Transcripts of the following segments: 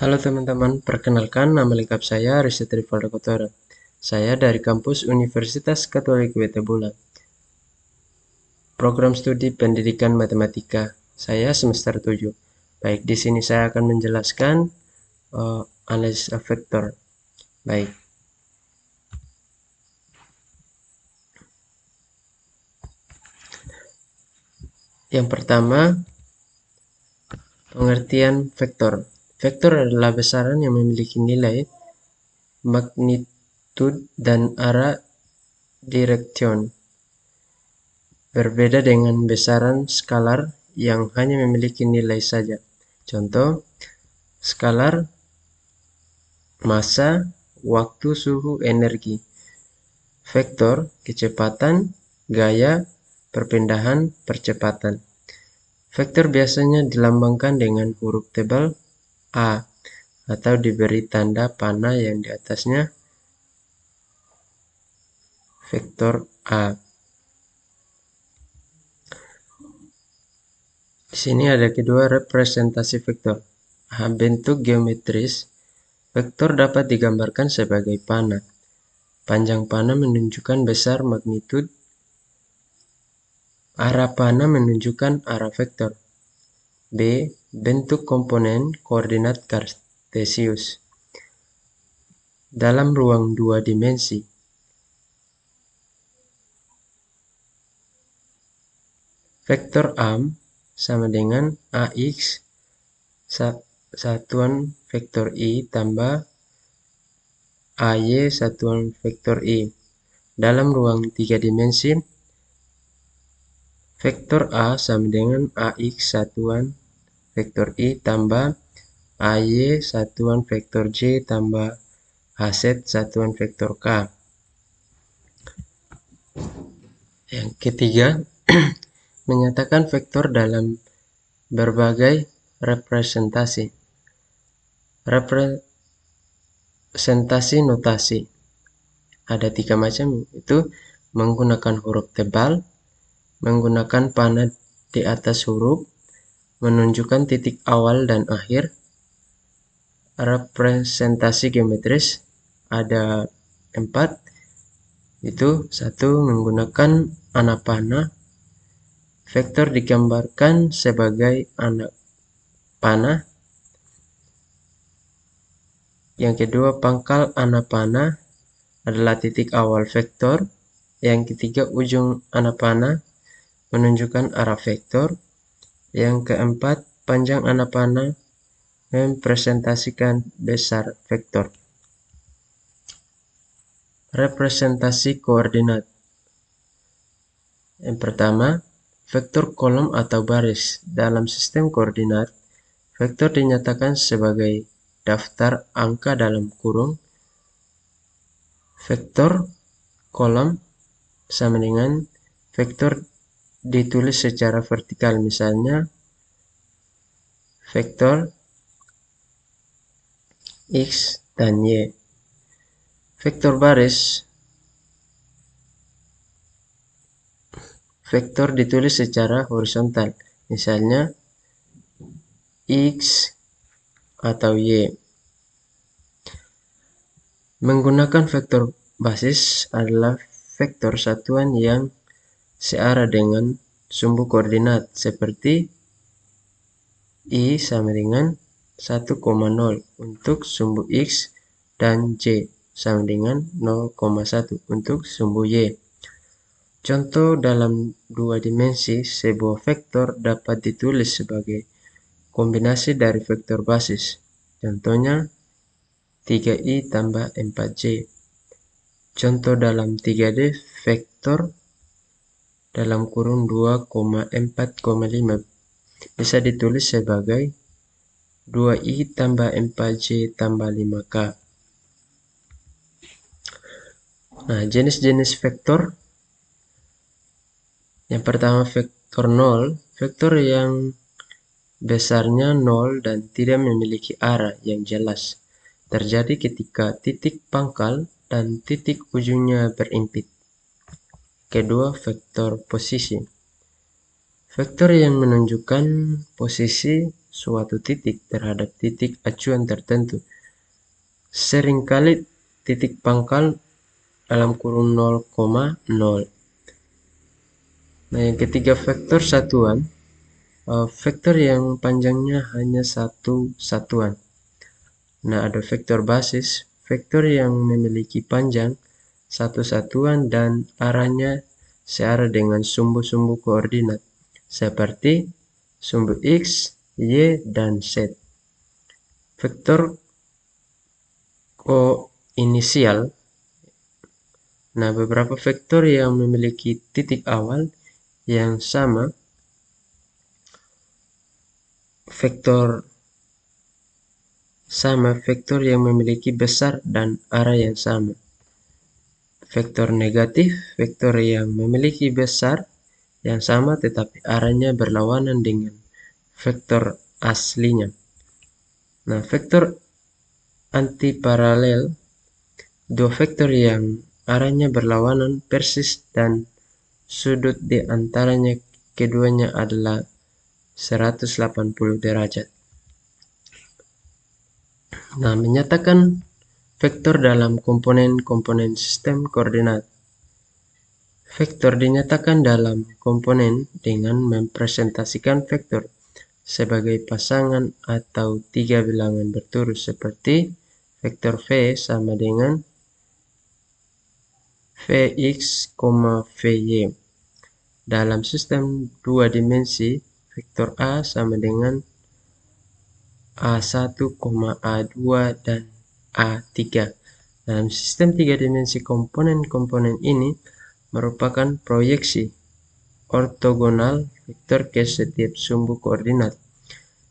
Halo teman-teman, perkenalkan nama lengkap saya Rizky Trivaldo Kotora. Saya dari kampus Universitas Katolik Beta Bulan. Program studi pendidikan matematika. Saya semester 7. Baik, di sini saya akan menjelaskan analisis vektor. Baik. Yang pertama, pengertian vektor. Vektor adalah besaran yang memiliki nilai, magnitud, dan arah direksion. Berbeda dengan besaran skalar yang hanya memiliki nilai saja. Contoh, skalar, massa, waktu, suhu, energi. Vektor, kecepatan, gaya, perpindahan, percepatan. Vektor biasanya dilambangkan dengan huruf tebal A atau diberi tanda panah yang di atasnya vektor A. Di sini ada kedua representasi vektor. Bentuk geometris, vektor dapat digambarkan sebagai panah. Panjang panah menunjukkan besar magnitud. Arah panah menunjukkan arah vektor. B. Bentuk komponen koordinat kartesius. Dalam ruang dua dimensi, vektor A sama dengan AX satuan vektor I tambah AY satuan vektor I. Dalam ruang tiga dimensi, vektor A sama dengan AX satuan vektor I tambah AY satuan vektor J tambah AZ satuan vektor K. Yang ketiga, menyatakan vektor dalam berbagai representasi. Representasi notasi. Ada 3 macam, itu menggunakan huruf tebal, menggunakan panah di atas huruf, menunjukkan titik awal dan akhir. Representasi geometris ada 4, itu 1. Menggunakan anak panah. Vektor digambarkan sebagai anak panah. Yang kedua, pangkal anak panah adalah titik awal vektor. Yang ketiga, ujung anak panah menunjukkan arah vektor. Yang keempat, panjang anak panah mempresentasikan besar vektor. Representasi koordinat. Yang pertama, vektor kolom atau baris. Dalam sistem koordinat, vektor dinyatakan sebagai daftar angka dalam kurung. Vektor kolom sama dengan vektor ditulis secara vertikal, misalnya vektor X dan Y. Vektor baris, vektor ditulis secara horizontal, misalnya X atau Y. Menggunakan vektor basis adalah vektor satuan yang searah dengan sumbu koordinat, seperti I sama dengan 1,0 untuk sumbu X dan J sama dengan 0,1 untuk sumbu Y. Contoh dalam dua dimensi, sebuah vektor dapat ditulis sebagai kombinasi dari vektor basis. Contohnya 3i tambah 4j. Contoh dalam 3D, vektor dalam kurung 2,4,5 bisa ditulis sebagai 2i tambah 4j tambah 5k. Nah, jenis-jenis vektor. Yang pertama, vektor 0, vektor yang besarnya 0 dan tidak memiliki arah yang jelas. Terjadi ketika titik pangkal dan titik ujungnya berimpit. Kedua, vektor posisi. Vektor yang menunjukkan posisi suatu titik terhadap titik acuan tertentu. Seringkali titik pangkal dalam kurung 0,0. Nah, yang ketiga vektor satuan. Vektor yang panjangnya hanya satu satuan. Nah, ada vektor basis, vektor yang memiliki panjang satu satuan dan arahnya searah dengan sumbu-sumbu koordinat, seperti sumbu X, Y, dan Z. Vektor koinisial. Nah, beberapa vektor yang memiliki titik awal yang sama. Vektor yang memiliki besar dan arah yang sama. Vektor negatif, vektor yang memiliki besar yang sama tetapi arahnya berlawanan dengan vektor aslinya. Nah, vektor antiparalel, dua vektor yang arahnya berlawanan persis dan sudut di antaranya keduanya adalah 180 derajat. Nah, menyatakan vektor dalam komponen-komponen sistem koordinat. Vektor dinyatakan dalam komponen dengan mempresentasikan vektor sebagai pasangan atau tiga bilangan berturut seperti vektor V sama dengan Vx, Vy. Dalam sistem dua dimensi, vektor A sama dengan A1, A2, dan A3. Dalam sistem tiga dimensi, komponen-komponen ini merupakan proyeksi ortogonal vektor ke setiap sumbu koordinat,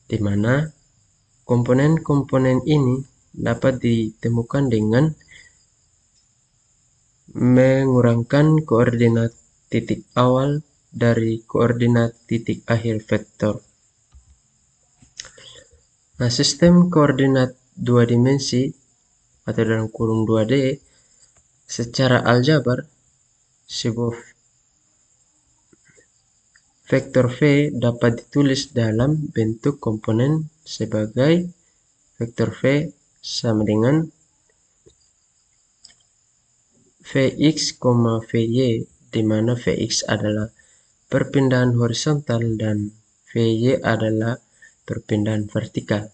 di mana komponen-komponen ini dapat ditemukan dengan mengurangkan koordinat titik awal dari koordinat titik akhir vektor. Nah, sistem koordinat dua dimensi atau dalam kurung 2D secara aljabar, sebuah vektor V dapat ditulis dalam bentuk komponen sebagai vektor V sama dengan Vx, Vy, di mana Vx adalah perpindahan horizontal dan Vy adalah perpindahan vertikal.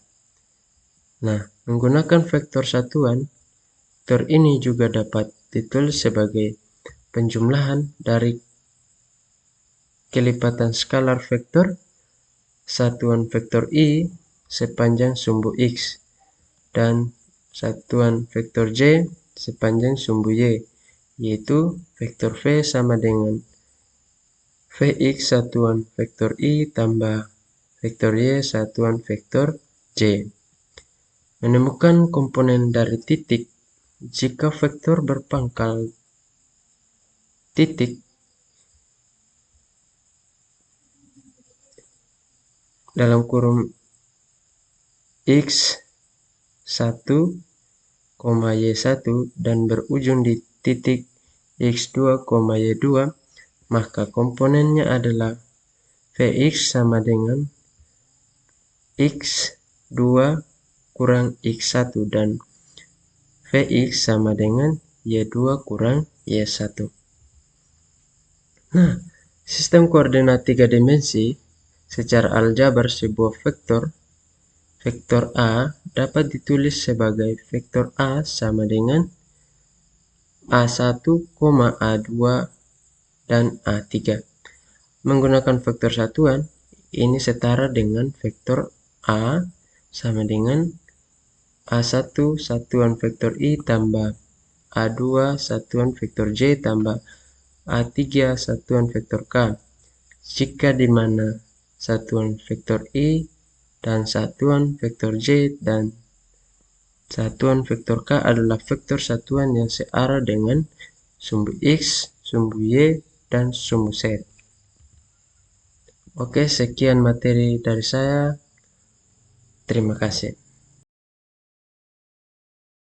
Nah, menggunakan vektor satuan, vektor ini juga dapat ditulis sebagai penjumlahan dari kelipatan skalar vektor satuan vektor I sepanjang sumbu X dan satuan vektor Y sepanjang sumbu Y, yaitu vektor V sama dengan Vx satuan vektor I tambah vektor Y satuan vektor Y. Menemukan komponen dari titik. Jika vektor berpangkal titik dalam kurung X1, Y1 dan berujung di titik X2, Y2, maka komponennya adalah Vx sama dengan X2 kurang X1 dan Vx sama dengan Y2 kurang Y1. Nah, sistem koordinat tiga dimensi secara aljabar sebuah vektor A dapat ditulis sebagai vektor A sama dengan A1, A2, dan A3. Menggunakan vektor satuan, ini setara dengan vektor A sama dengan A1 satuan vektor I tambah A2 satuan vektor J tambah A3 satuan vektor K. Jika di mana satuan vektor I dan satuan vektor J dan satuan vektor K adalah vektor satuan yang searah dengan sumbu X, sumbu Y, dan sumbu Z. Oke, sekian materi dari saya. Terima kasih.